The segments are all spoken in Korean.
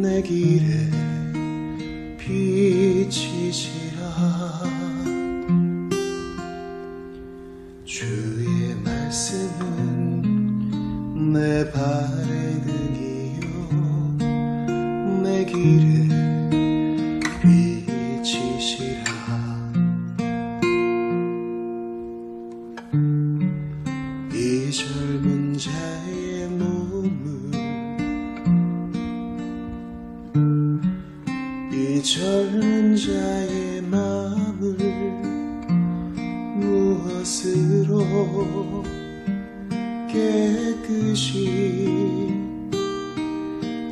내 길에 비치시라. 주의 말씀은 내 발의 등이요 내 길에 비치시라. 이 젊은 자의 몸을, 이 젊은 자의 마음을 무엇으로 깨끗이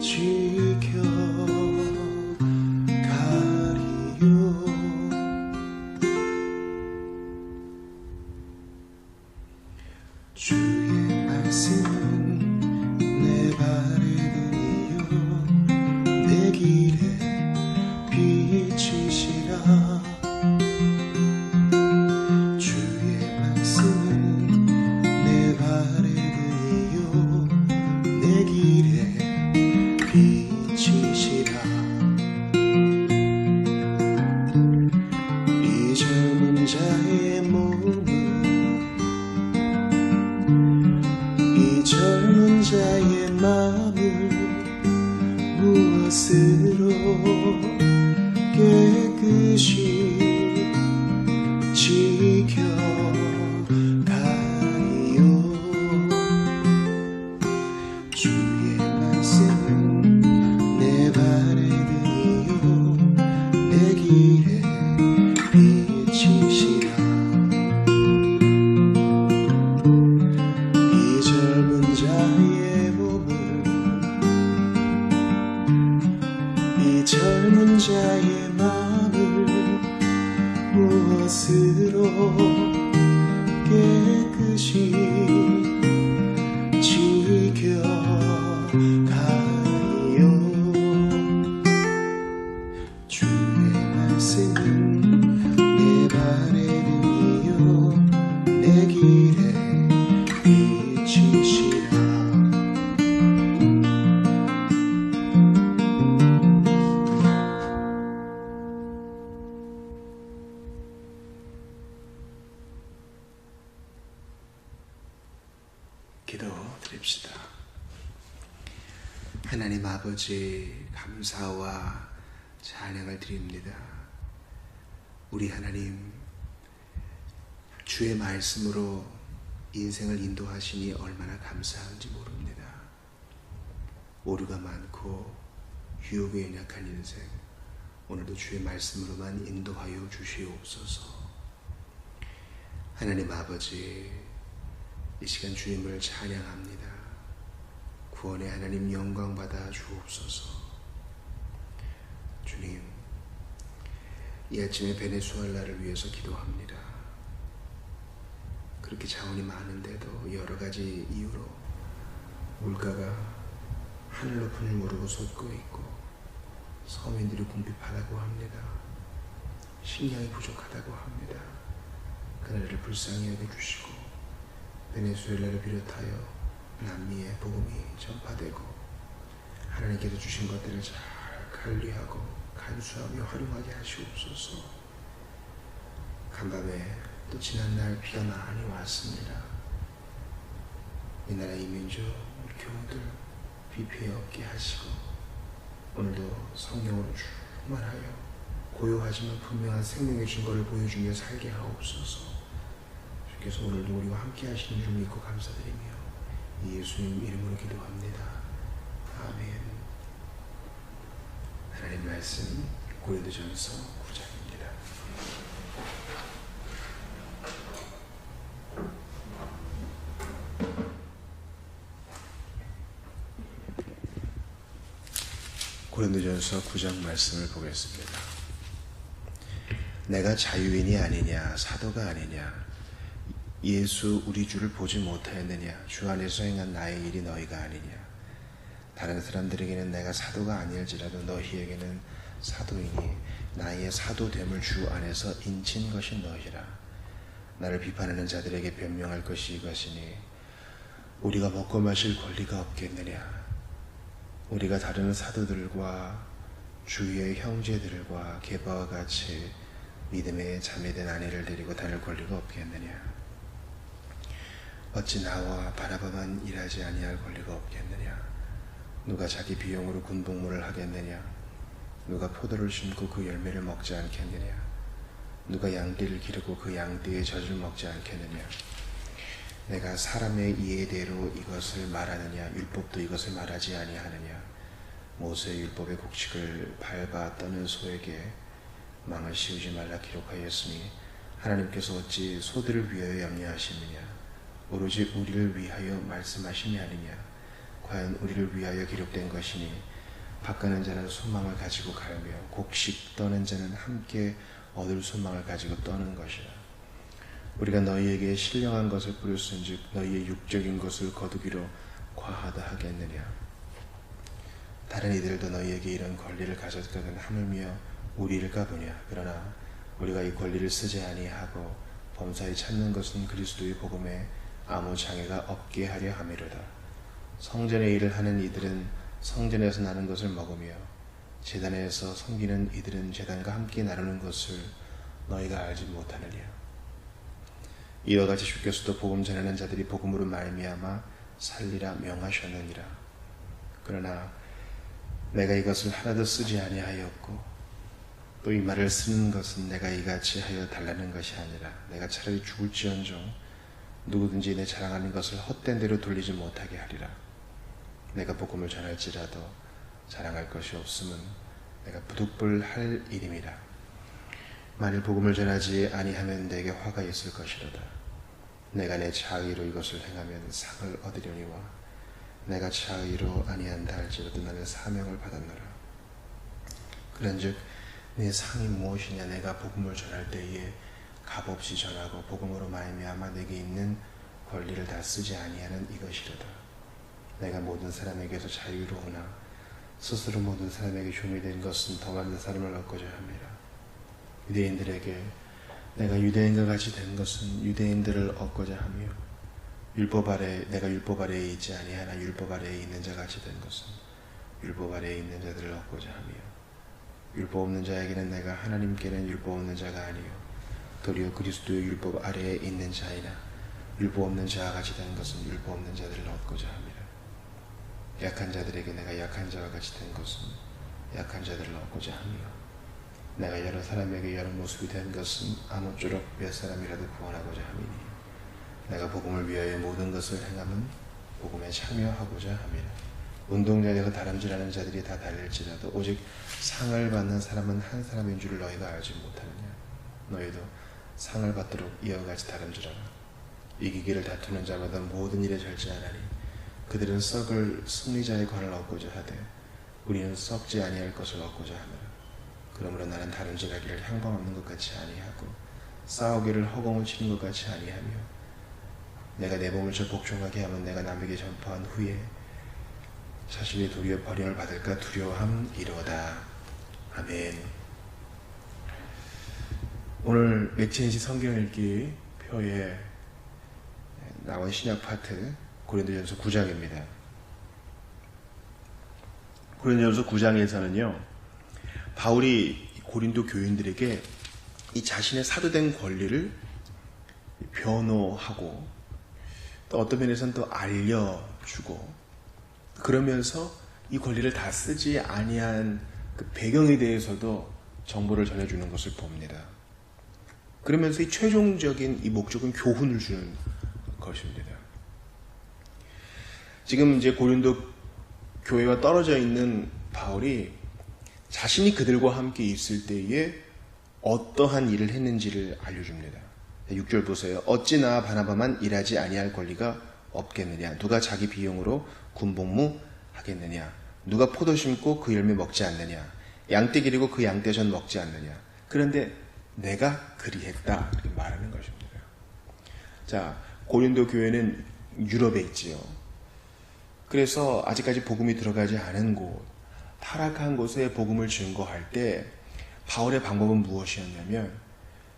지켜가리요. 주의 말씀은 내 발의 등이요 내 길에 비치시라. 주의 말씀은 내 발의 등이요 내 길에 비치시라. 이 젊은 자의 몸을, 이 젊은 자의 마음을 무엇으로 깨끗이 지켜가리요. 주의 말씀은 내 발의 등이요 내 길에 비치시라. 이 젊은 자의 몸을, 이 젊은 자의 마음을 무엇으로 깨끗이 지켜가리요. 주의 말씀은 내 발의 등이요 내 길에 비치시라. 기도드립시다. 하나님 아버지, 감사와 찬양을 드립니다. 우리 하나님, 주의 말씀으로 인생을 인도하시니 얼마나 감사한지 모릅니다. 오류가 많고 유혹에 연약한 인생, 오늘도 주의 말씀으로만 인도하여 주시옵소서. 하나님 아버지, 이 시간 주님을 찬양합니다. 구원의 하나님 영광 받아 주옵소서. 주님, 이 아침에 베네수엘라를 위해서 기도합니다. 그렇게 자원이 많은데도 여러 가지 이유로 물가가 하늘 높음을 모르고 솟고 있고 서민들이 궁핍하다고 합니다. 식량이 부족하다고 합니다. 그 나라를 불쌍히 여겨주시고 베네수엘라를 비롯하여 남미의 복음이 전파되고 하나님께서 주신 것들을 잘 관리하고 간수하며 활용하게 하시옵소서. 간밤에 또 지난날 비가 많이 왔습니다. 이 나라 이민족 우리 교우들 비 피해 없게 하시고 오늘도 성령으로 충만하여 고요하지만 분명한 생명의 증거를 보여주며 살게 하옵소서. 주께서 오늘도 우리와 함께 하시는 줄 믿고 감사드리며 예수님 이름으로 기도합니다. 아멘. 하나님 말씀 고린도전서 9장입니다. 고린도전서 9장 말씀을 보겠습니다. 내가 자유인이 아니냐, 사도가 아니냐, 예수 우리 주를 보지 못하였느냐, 주 안에서 행한 나의 일이 너희가 아니냐. 다른 사람들에게는 내가 사도가 아닐지라도 너희에게는 사도이니 나의 사도됨을 주 안에서 인친 것이 너희라. 나를 비판하는 자들에게 변명할 것이 이것이니 우리가 먹고 마실 권리가 없겠느냐. 우리가 다른 사도들과 주위의 형제들과 게바와 같이 믿음의 자매된 아내를 데리고 다닐 권리가 없겠느냐? 어찌 나와 바나바만 일하지 아니할 권리가 없겠느냐? 누가 자기 비용으로 군복무를 하겠느냐? 누가 포도를 심고 그 열매를 먹지 않겠느냐? 누가 양떼를 기르고 그 양떼의 젖을 먹지 않겠느냐? 내가 사람의 이해대로 이것을 말하느냐? 율법도 이것을 말하지 아니하느냐? 모세의 율법의 곡식을 밟아 떠는 소에게 망을 씌우지 말라 기록하였으니 하나님께서 어찌 소들을 위하여 염려하시느냐? 오로지 우리를 위하여 말씀하심이 아니냐? 과연 우리를 위하여 기록된 것이니 밭가는 자는 소망을 가지고 갈며 곡식 떠는 자는 함께 얻을 소망을 가지고 떠는 것이라. 우리가 너희에게 신령한 것을 뿌렸은즉 너희의 육적인 것을 거두기로 과하다 하겠느냐? 다른 이들도 너희에게 이런 권리를 가졌거든 하물며 우리를 까보냐? 그러나 우리가 이 권리를 쓰지 아니하고 범사에 찾는 것은 그리스도의 복음에 아무 장애가 없게 하려 함이로다. 성전의 일을 하는 이들은 성전에서 나는 것을 먹으며 제단에서 섬기는 이들은 제단과 함께 나누는 것을 너희가 알지 못하느냐? 이와 같이 주께서도 복음 전하는 자들이 복음으로 말미암아 살리라 명하셨느니라. 그러나 내가 이것을 하나도 쓰지 아니하였고 또 이 말을 쓰는 것은 내가 이같이 하여 달라는 것이 아니라 내가 차라리 죽을지언정 누구든지 내 자랑하는 것을 헛된 대로 돌리지 못하게 하리라. 내가 복음을 전할지라도 자랑할 것이 없음은 내가 부득불할 일임이라. 만일 복음을 전하지 아니하면 내게 화가 있을 것이로다. 내가 내 자의로 이것을 행하면 상을 얻으려니와 내가 자의로 아니한다 할지라도 나는 사명을 받았노라. 그런즉 내 상이 무엇이냐? 내가 복음을 전할 때에 값없이 전하고 복음으로 말미암아 내게 있는 권리를 다 쓰지 아니하는 이것이로다. 내가 모든 사람에게서 자유로우나 스스로 모든 사람에게 종이 된 것은 더 많은 사람을 얻고자 합니다. 유대인들에게 내가 유대인과 같이 된 것은 유대인들을 얻고자 하며 내가 율법 아래에 있지 아니하나 율법 아래에 있는 자 같이 된 것은 율법 아래에 있는 자들을 얻고자 하며 율법 없는 자에게는 내가 하나님께는 율법 없는 자가 아니요 도리어 그리스도의 율법 아래에 있는 자이나 율법 없는 자와 같이 된 것은 율법 없는 자들을 얻고자 합니다. 약한 자들에게 내가 약한 자와 같이 된 것은 약한 자들을 얻고자 하며 내가 여러 사람에게 여러 모습이 된 것은 아무쪼록 몇 사람이라도 구원하고자 함이니 내가 복음을 위하여 모든 것을 행함은 복음에 참여하고자 함이라. 운동장에서 다람쥐라는 자들이 다 달릴지라도 오직 상을 받는 사람은 한 사람인 줄을 너희가 알지 못하느냐? 너희도 상을 받도록 이와 같이 다름질하라. 이기기를 다투는 자마다 모든 일에 절제하나니 그들은 썩을 승리자의 관을 얻고자 하되 우리는 썩지 아니할 것을 얻고자 하노라. 그러므로 나는 다름질하기를 향방 없는 것 같이 아니하고 싸우기를 허공을 치는 것 같이 아니하며 내가 내 몸을 저 복종하게 하면 내가 남에게 전파한 후에 자신이 도리어 버림을 받을까 두려워함이로다. 아멘. 오늘 맥체인지 성경 읽기 표에 나온 신약 파트 고린도전서 9장입니다. 고린도전서 9장에서는요 바울이 고린도 교인들에게 이 자신의 사도된 권리를 변호하고 또 어떤 면에서는 또 알려주고 그러면서 이 권리를 다 쓰지 아니한 그 배경에 대해서도 정보를 전해주는 것을 봅니다. 그러면서 이 최종적인 이 목적은 교훈을 주는 것입니다. 지금 이제 고린도 교회와 떨어져 있는 바울이 자신이 그들과 함께 있을 때에 어떠한 일을 했는지를 알려줍니다. 6절 보세요. 어찌 나와 바나바만 일하지 아니할 권리가 없겠느냐? 누가 자기 비용으로 군복무 하겠느냐? 누가 포도 심고 그 열매 먹지 않느냐? 양떼 기르고 그 양떼전 먹지 않느냐? 그런데 내가 그리했다 이렇게 말하는 것입니다. 자, 고린도 교회는 유럽에 있지요. 그래서 아직까지 복음이 들어가지 않은 곳, 타락한 곳에 복음을 증거할 때 바울의 방법은 무엇이었냐면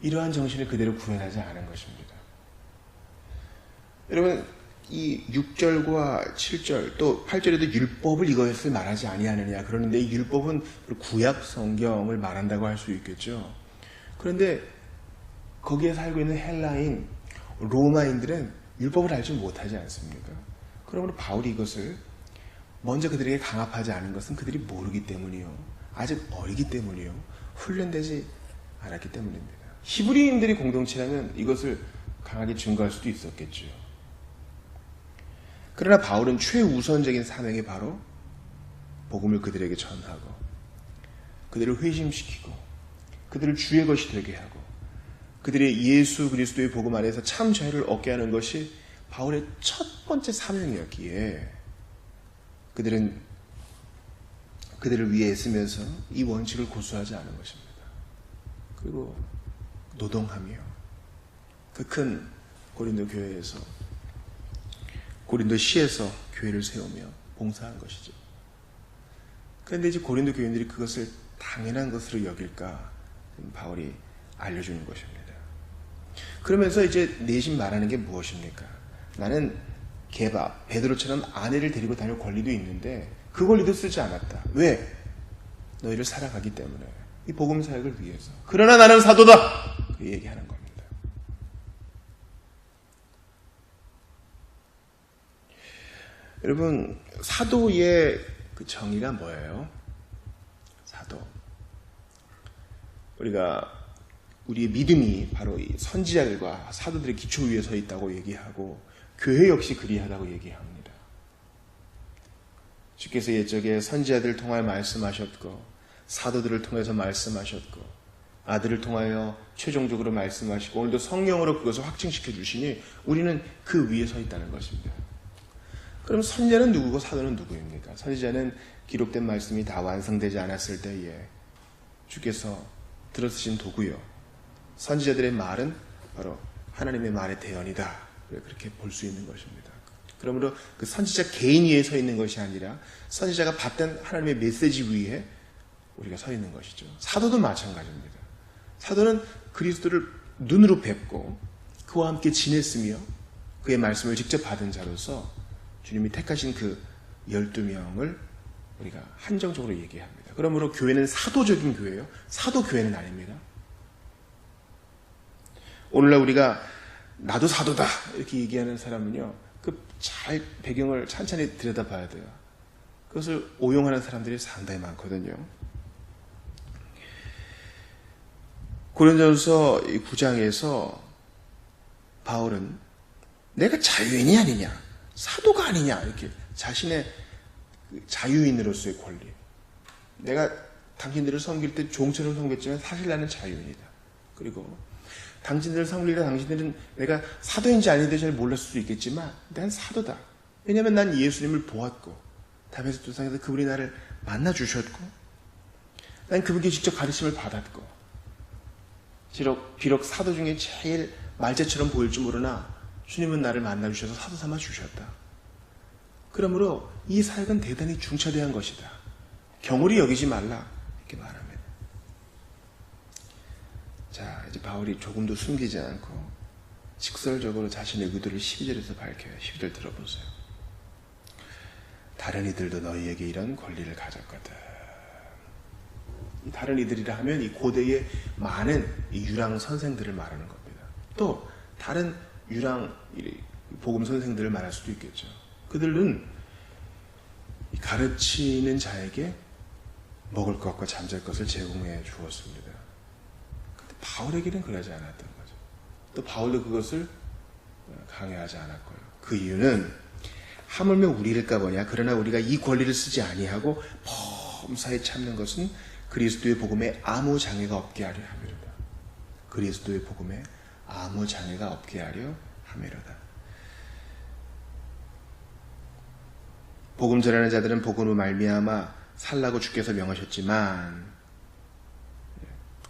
이러한 정신을 그대로 구현하지 않은 것입니다. 여러분, 이 6절과 7절 또 8절에도 율법을 이것을 말하지 아니하느냐 그러는데 이 율법은 구약 성경을 말한다고 할 수 있겠죠. 그런데 거기에 살고 있는 헬라인 로마인들은 율법을 알지 못하지 않습니까? 그러므로 바울이 이것을 먼저 그들에게 강압하지 않은 것은 그들이 모르기 때문이요, 아직 어리기 때문이요, 훈련되지 않았기 때문입니다. 히브리인들이 공동체라면 이것을 강하게 증거할 수도 있었겠죠. 그러나 바울은 최우선적인 사명이 바로 복음을 그들에게 전하고 그들을 회심시키고 그들을 주의 것이 되게 하고 그들의 예수 그리스도의 복음 안에서 참 자유를 얻게 하는 것이 바울의 첫 번째 사명이었기에 그들은 그들을 위해 애쓰면서 이 원칙을 고수하지 않은 것입니다. 그리고 노동하며 그 큰 고린도 교회에서 고린도시에서 교회를 세우며 봉사한 것이죠. 그런데 이제 고린도 교인들이 그것을 당연한 것으로 여길까 바울이 알려주는 것입니다. 그러면서 이제 내심 말하는 게 무엇입니까? 나는 베드로처럼 아내를 데리고 다닐 권리도 있는데 그 권리도 쓰지 않았다. 왜? 너희를 살아가기 때문에, 이 복음 사역을 위해서. 그러나 나는 사도다! 그 얘기하는 겁니다. 여러분, 사도의 그 정의가 뭐예요? 사도. 우리의 믿음이 바로 이 선지자들과 사도들의 기초 위에 서 있다고 얘기하고 교회 역시 그리하다고 얘기합니다. 주께서 옛적에 선지자들을 통하여 말씀하셨고 사도들을 통해서 말씀하셨고 아들을 통하여 최종적으로 말씀하시고 오늘도 성령으로 그것을 확증시켜 주시니 우리는 그 위에 서 있다는 것입니다. 그럼 선지자는 누구고 사도는 누구입니까? 선지자는 기록된 말씀이 다 완성되지 않았을 때에 주께서 들어쓰신 도구요. 선지자들의 말은 바로 하나님의 말의 대언이다. 그렇게 볼 수 있는 것입니다. 그러므로 그 선지자 개인 위에 서 있는 것이 아니라 선지자가 받던 하나님의 메시지 위에 우리가 서 있는 것이죠. 사도도 마찬가지입니다. 사도는 그리스도를 눈으로 뵙고 그와 함께 지냈으며 그의 말씀을 직접 받은 자로서 주님이 택하신 그 12명을 우리가 한정적으로 얘기합니다. 그러므로 교회는 사도적인 교회예요. 사도교회는 아닙니다. 오늘날 우리가 나도 사도다 이렇게 얘기하는 사람은요, 잘 배경을 찬찬히 들여다봐야 돼요. 그것을 오용하는 사람들이 상당히 많거든요. 고린도전서 9장에서 바울은 내가 자유인이 아니냐, 사도가 아니냐, 이렇게 자신의 자유인으로서의 권리, 내가 당신들을 섬길 때 종처럼 섬겼지만 사실 나는 자유인이다. 그리고 당신들을 섬길 때 당신들은 내가 사도인지 아닌지 잘 몰랐을 수도 있겠지만 난 사도다. 왜냐하면 난 예수님을 보았고 다메섹 도상에서 그분이 나를 만나주셨고 난 그분께 직접 가르침을 받았고 비록 사도 중에 제일 말재처럼 보일지 모르나 주님은 나를 만나주셔서 사도 삼아 주셨다. 그러므로 이 사역은 대단히 중차대한 것이다. 경홀히 여기지 말라. 이렇게 말합니다. 자, 이제 바울이 조금도 숨기지 않고 직설적으로 자신의 의도를 12절에서 밝혀요. 12절 들어보세요. 다른 이들도 너희에게 이런 권리를 가졌거든. 이 다른 이들이라 하면 이 고대의 많은 이 유랑 선생들을 말하는 겁니다. 또 다른 유랑 복음 선생들을 말할 수도 있겠죠. 그들은 가르치는 자에게 먹을 것과 잠잘 것을 제공해 주었습니다. 근데 바울에게는 그러지 않았던 거죠. 또 바울도 그것을 강요하지 않았고요. 그 이유는 하물며 우리일까 보냐. 그러나 우리가 이 권리를 쓰지 아니하고 범사에 참는 것은 그리스도의 복음에 아무 장애가 없게 하려 함이로다. 그리스도의 복음에 아무 장애가 없게 하려 함이로다. 복음 전하는 자들은 복음으로 말미암아 살라고 주께서 명하셨지만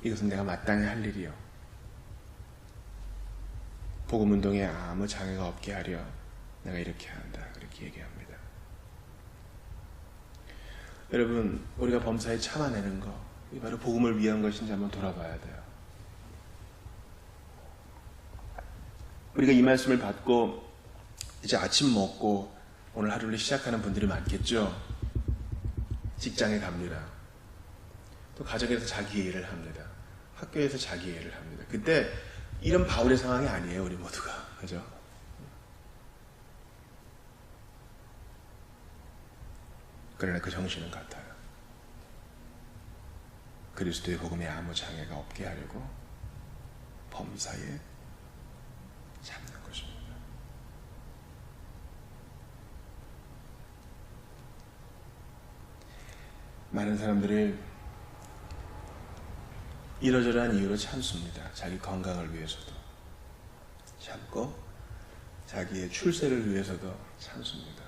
이것은 내가 마땅히 할 일이요. 복음 운동에 아무 장애가 없게 하려 내가 이렇게 한다. 그렇게 얘기합니다. 여러분, 우리가 범사에 참아내는 거, 이게 바로 복음을 위한 것인지 한번 돌아봐야 돼요. 우리가 이 말씀을 받고 이제 아침 먹고 오늘 하루를 시작하는 분들이 많겠죠. 직장에 갑니다. 또 가정에서 자기 일을 합니다. 학교에서 자기 일을 합니다. 그때 이런 바울의 상황이 아니에요, 우리 모두가. 그죠? 그러나 그 정신은 같아요. 그리스도의 복음에 아무 장애가 없게 하려고 범사에 잡는 것입니다. 많은 사람들이 이러저러한 이유로 참습니다. 자기 건강을 위해서도 참고 자기의 출세를 위해서도 참습니다.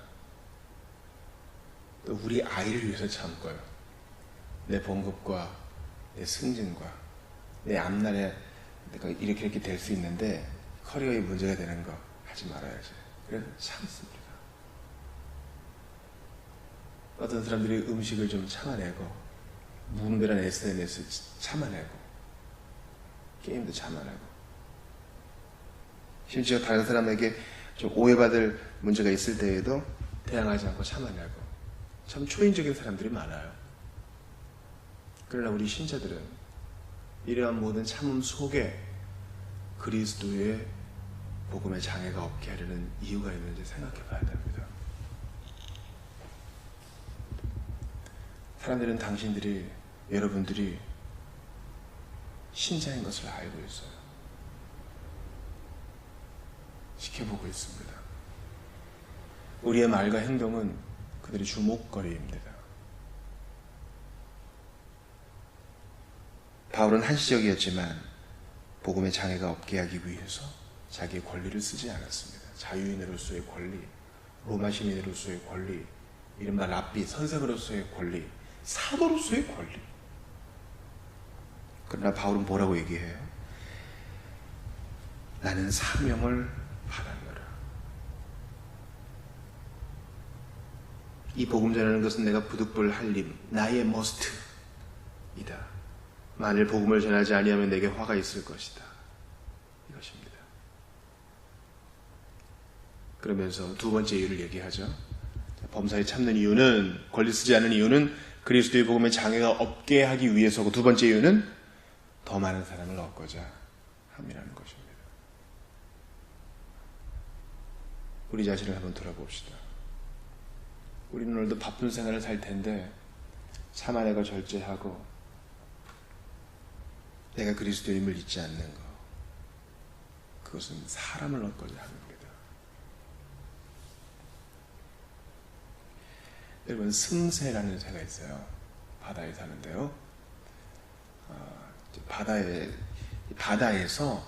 또 우리 아이를 위해서 참고요. 내 봉급과 내 승진과 내 앞날에 내가 이렇게 될 수 있는데 커리어에 문제가 되는 거 하지 말아야지. 그래서 참습니다. 어떤 사람들이 음식을 좀 참아내고 무분별한 SNS 참아내고 게임도 참아내고 심지어 다른 사람에게 좀 오해받을 문제가 있을 때에도 대항하지 않고 참아내고 참 초인적인 사람들이 많아요. 그러나 우리 신자들은 이러한 모든 참음 속에 그리스도의 복음의 장애가 없게 하려는 이유가 있는지 생각해 봐야 됩니다. 사람들은 당신들이, 여러분들이 신자인 것을 알고 있어요. 지켜보고 있습니다. 우리의 말과 행동은 그들의 주목거리입니다. 바울은 한시적이었지만 복음의 장애가 없게 하기 위해서 자기의 권리를 쓰지 않았습니다. 자유인으로서의 권리, 로마 시민으로서의 권리, 이른바 랍비, 선생으로서의 권리, 사도로서의 권리. 그러나 바울은 뭐라고 얘기해요? 나는 사명을 받았노라. 이 복음 전하는 것은 내가 부득불 할 일, 나의 머스트이다. 만일 복음을 전하지 아니하면 내게 화가 있을 것이다. 이것입니다. 그러면서 두 번째 이유를 얘기하죠. 범사에 참는 이유는, 권리 쓰지 않는 이유는 그리스도의 복음에 장애가 없게 하기 위해서고, 두 번째 이유는 더 많은 사람을 얻고자 함이라는 것입니다. 우리 자신을 한번 돌아봅시다. 우리는 오늘도 바쁜 생활을 살 텐데 참아내고 절제하고 내가 그리스도임을 잊지 않는 것, 그것은 사람을 얻고자 하는 겁니다. 여러분, 승새라는 새가 있어요. 바다에 사는데요. 바다에서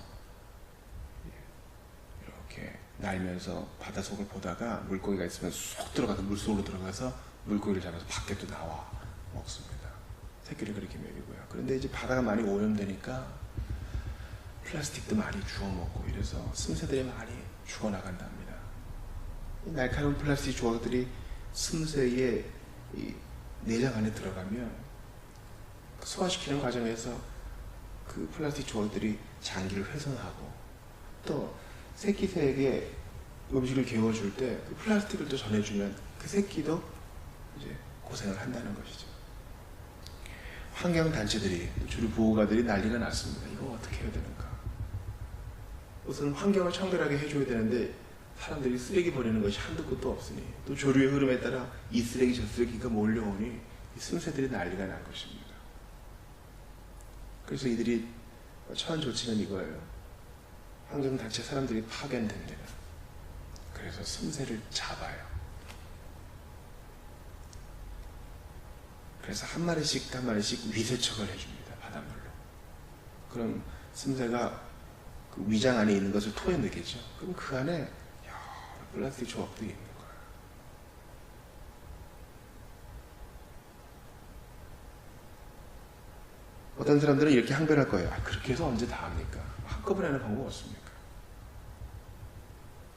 이렇게 날면서 바다 속을 보다가 물고기가 있으면 쏙 들어가서 물속으로 들어가서 물고기를 잡아서 밖에 또 나와 먹습니다. 새끼를 그렇게 먹이고요. 그런데 이제 바다가 많이 오염되니까 플라스틱도 많이 주워 먹고 이래서 승새들이 많이 죽어나간답니다. 이 날카로운 플라스틱 조각들이 승새의 이 내장 안에 들어가면 소화시키는 과정에서 그 플라스틱 조각들이 장기를 훼손하고, 또 새끼 새에게 음식을 개워줄 때 그 플라스틱을 또 전해주면 그 새끼도 이제 고생을 한다는 것이죠. 환경단체들이, 주류 보호가들이 난리가 났습니다. 이거 어떻게 해야 되는가? 우선 환경을 청결하게 해줘야 되는데 사람들이 쓰레기 버리는 것이 한두 끝도 없으니, 또 조류의 흐름에 따라 이 쓰레기 저 쓰레기가 몰려오니 이 승새들이 난리가 난 것입니다. 그래서 이들이 처한 조치는 이거예요. 환경단체 사람들이 파견됩니다. 그래서 승새를 잡아요. 그래서 한 마리씩 한 마리씩 위세척을 해줍니다. 바닷물로. 그럼 승새가 그 위장 안에 있는 것을 토해내겠죠. 그럼 그 안에 여러 플라스틱 조각들이 있는 거예요. 어떤 사람들은 이렇게 항변할 거예요. 그렇게 해서 언제 다 합니까? 한꺼번에 하는 방법 없습니까?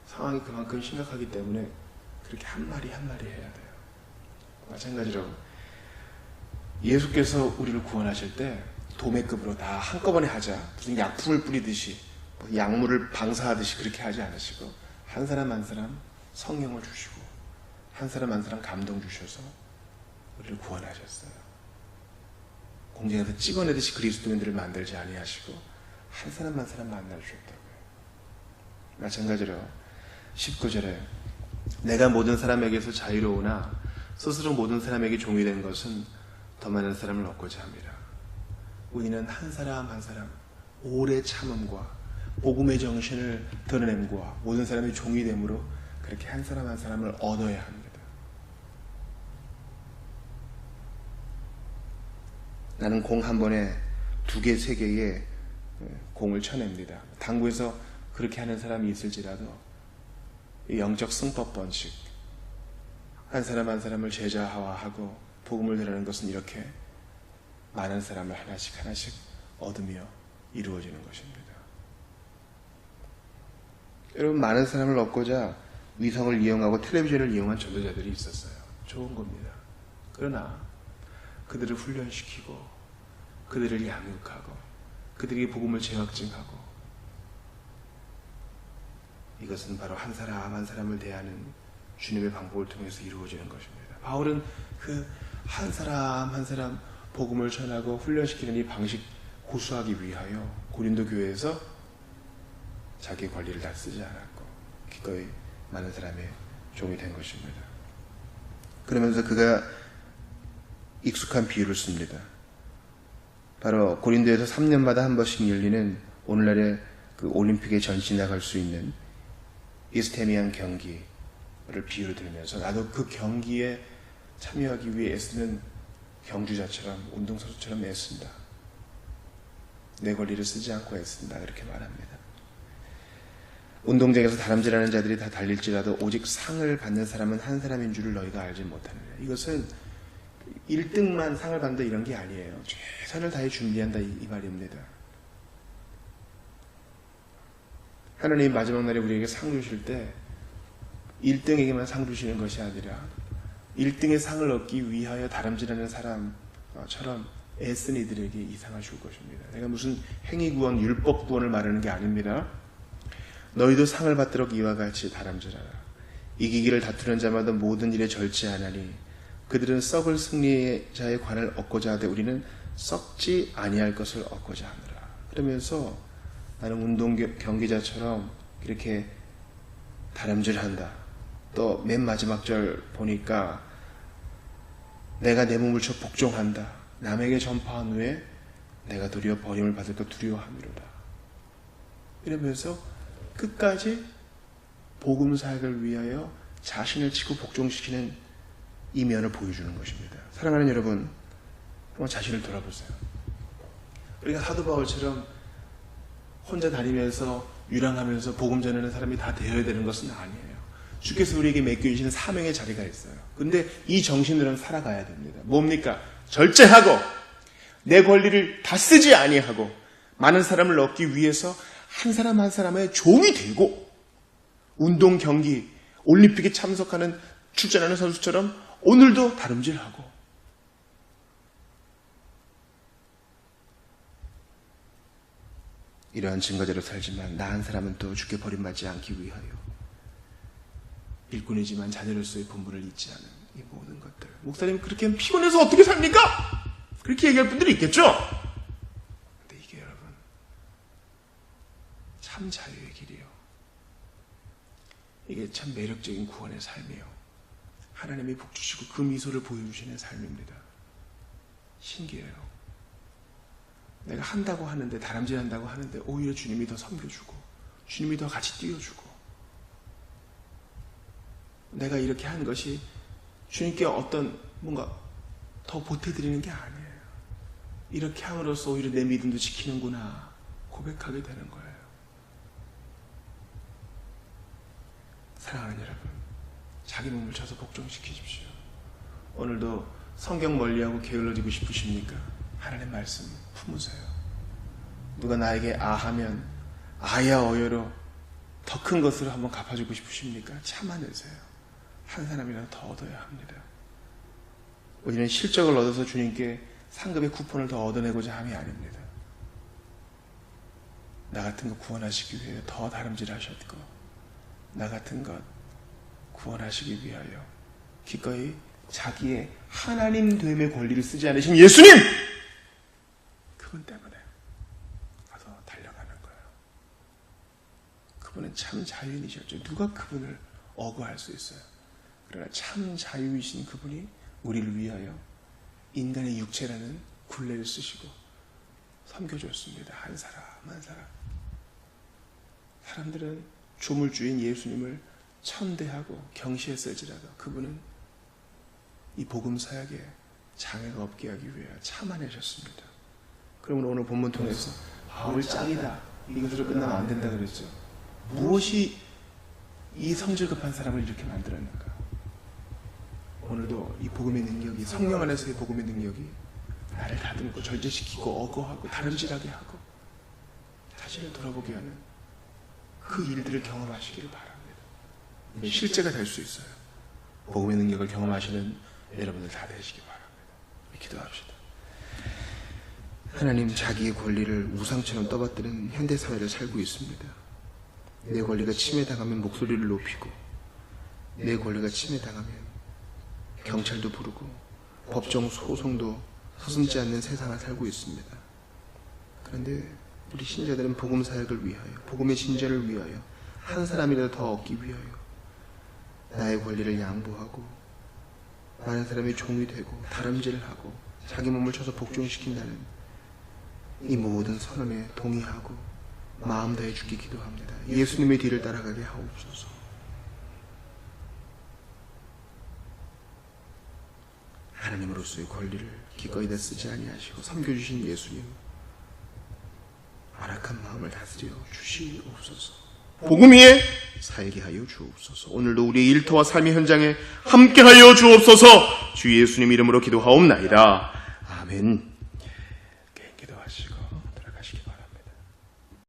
상황이 그만큼 심각하기 때문에 그렇게 한 마리 한 마리 해야 돼요. 마찬가지로 예수께서 우리를 구원하실 때 도매급으로 다 한꺼번에 하자, 무슨 약품을 뿌리듯이 약물을 방사하듯이 그렇게 하지 않으시고 한 사람 한 사람 성령을 주시고 한 사람 한 사람 감동 주셔서 우리를 구원하셨어요. 공중에서 찍어내듯이 그리스도인들을 만들지 아니하시고 한 사람 한 사람 만나주셨다고요. 마찬가지로 19절에 내가 모든 사람에게서 자유로우나 스스로 모든 사람에게 종이 된 것은 더 많은 사람을 얻고자 합니다. 우리는 한 사람 한 사람 오래 참음과 복음의 정신을 드러냄과 모든 사람의 종이 됨으로 그렇게 한 사람 한 사람을 얻어야 합니다. 나는 공 한 번에 2개, 3개의 공을 쳐냅니다. 당구에서 그렇게 하는 사람이 있을지라도 영적 승법 번식, 한 사람 한 사람을 제자화하고 복음을 전하는 것은 이렇게 많은 사람을 하나씩 하나씩 얻으며 이루어지는 것입니다. 여러분, 많은 사람을 얻고자 위성을 이용하고 텔레비전을 이용한 전도자들이 있었어요. 좋은 겁니다. 그러나 그들을 훈련시키고 그들을 양육하고 그들에게 복음을 재확증하고 이것은 바로 한 사람 한 사람을 대하는 주님의 방법을 통해서 이루어지는 것입니다. 바울은 그 한 사람 한 사람 복음을 전하고 훈련시키는 이 방식 고수하기 위하여 고린도 교회에서 자기 권리를 다 쓰지 않았고 기꺼이 많은 사람의 종이 된 것입니다. 그러면서 그가 익숙한 비유를 씁니다. 바로 고린도에서 3년마다 한 번씩 열리는 오늘날의 그 올림픽에 전시 나갈 수 있는 이스테미안 경기를 비유로 들면서 나도 그 경기에 참여하기 위해 애쓰는 경주자처럼 운동선수처럼 애쓴다. 내 권리를 쓰지 않고 애쓴다. 이렇게 말합니다. 운동장에서 다람질하는 자들이 다 달릴지라도 오직 상을 받는 사람은 한 사람인 줄을 너희가 알지 못하느냐. 이것은 1등만 상을 받는다 이런 게 아니에요. 최선을 다해 준비한다 이 말입니다. 하나님 마지막 날에 우리에게 상 주실 때 1등에게만 상 주시는 것이 아니라 1등의 상을 얻기 위하여 다름질하는 사람처럼 애쓴 이들에게 이 상을 줄 것입니다. 내가 무슨 행위구원, 율법구원을 말하는 게 아닙니다. 너희도 상을 받도록 이와 같이 다름질하라. 이기기를 다투는 자마다 모든 일에 절제하나니 그들은 썩을 승리자의 관을 얻고자 하되 우리는 썩지 아니할 것을 얻고자 하느라. 그러면서 나는 운동 경기자처럼 이렇게 다름질한다. 또 맨 마지막 절 보니까 내가 내 몸을 쳐 복종한다. 남에게 전파한 후에 내가 도리어 버림을 받을까 두려워함이로다. 이러면서 끝까지 복음 사역을 위하여 자신을 치고 복종시키는 이 면을 보여주는 것입니다. 사랑하는 여러분, 한번 자신을 돌아보세요. 우리가 사도 바울처럼 혼자 다니면서 유랑하면서 복음 전하는 사람이 다 되어야 되는 것은 아니에요. 주께서 우리에게 맡겨주시는 사명의 자리가 있어요. 근데 이 정신으로는 살아가야 됩니다. 뭡니까? 절제하고 내 권리를 다 쓰지 아니하고 많은 사람을 얻기 위해서 한 사람 한 사람의 종이 되고 운동 경기, 올림픽에 참석하는 출전하는 선수처럼 오늘도 다름질하고 이러한 증거대로 살지만 나 한 사람은 또 주께 버림받지 않기 위하여 일꾼이지만 자녀로서의 본분을 잊지 않은 이 모든 것들. 목사님 그렇게 하면 피곤해서 어떻게 삽니까? 그렇게 얘기할 분들이 있겠죠? 근데 이게 여러분 참 자유의 길이요. 이게 참 매력적인 구원의 삶이요. 하나님이 복 주시고 그 미소를 보여주시는 삶입니다. 신기해요. 내가 한다고 하는데 다람질한다고 하는데 오히려 주님이 더 섬겨주고 주님이 더 같이 띄워주고 내가 이렇게 한 것이 주님께 어떤 뭔가 더 보태드리는 게 아니에요. 이렇게 함으로써 오히려 내 믿음도 지키는구나 고백하게 되는 거예요. 사랑하는 여러분, 자기 몸을 쳐서 복종시키십시오. 오늘도 성경 멀리하고 게을러지고 싶으십니까? 하나님 말씀 품으세요. 누가 나에게 아하면 아야 어여로 더 큰 것으로 한번 갚아주고 싶으십니까? 참아내세요. 한 사람이라도 더 얻어야 합니다. 우리는 실적을 얻어서 주님께 상급의 쿠폰을 더 얻어내고자 함이 아닙니다. 나 같은 거 구원하시기 위해 더 다름질하셨고 나 같은 것 구원하시기 위하여 기꺼이 자기의 하나님 됨의 권리를 쓰지 않으신 예수님! 그분 때문에 가서 달려가는 거예요. 그분은 참 자유인이셨죠. 누가 그분을 어거할 수 있어요? 그러나 참 자유이신 그분이 우리를 위하여 인간의 육체라는 굴레를 쓰시고 섬겨줬습니다. 한 사람 한 사람. 사람들은 조물주인 예수님을 천대하고 경시했을지라도 그분은 이 복음 사역에 장애가 없게 하기 위해 참아내셨습니다. 그러면 오늘 본문 통해서 바울 짱이다 이것으로 끝나면 안 된다 그랬죠. 무엇이 이 성질 급한 사람을 이렇게 만들었는가? 오늘도 이 복음의 능력이, 성령 안에서의 복음의 능력이 나를 다듬고 절제시키고 어거하고 다름질하게 하고 자신을 돌아보게 하는 그 일들을 경험하시기를 바랍니다. 실제가 될 수 있어요. 복음의 능력을 경험하시는 여러분들 다 되시기 바랍니다. 기도합시다. 하나님, 자기의 권리를 우상처럼 떠받드는 현대사회를 살고 있습니다. 내 권리가 침해당하면 목소리를 높이고, 내 권리가 침해당하면 경찰도 부르고 법정 소송도 서슴지 않는 세상을 살고 있습니다. 그런데 우리 신자들은 복음 사역을 위하여, 복음의 진전을 위하여, 한 사람이라도 더 얻기 위하여 나의 권리를 양보하고 많은 사람이 종이 되고 다름질을 하고 자기 몸을 쳐서 복종시킨다는 이 모든 선언에 동의하고 마음 다해 주기 기도합니다. 예수님의 뒤를 따라가게 하옵소서. 하나님으로서의 권리를 기꺼이 다 쓰지 아니하시고 섬겨주신 예수님, 아락한 마음을 다스려 주시옵소서. 복음 위에 살게 하여 주옵소서. 오늘도 우리의 일터와 삶의 현장에 함께 하여 주옵소서. 주 예수님 이름으로 기도하옵나이다. 아멘.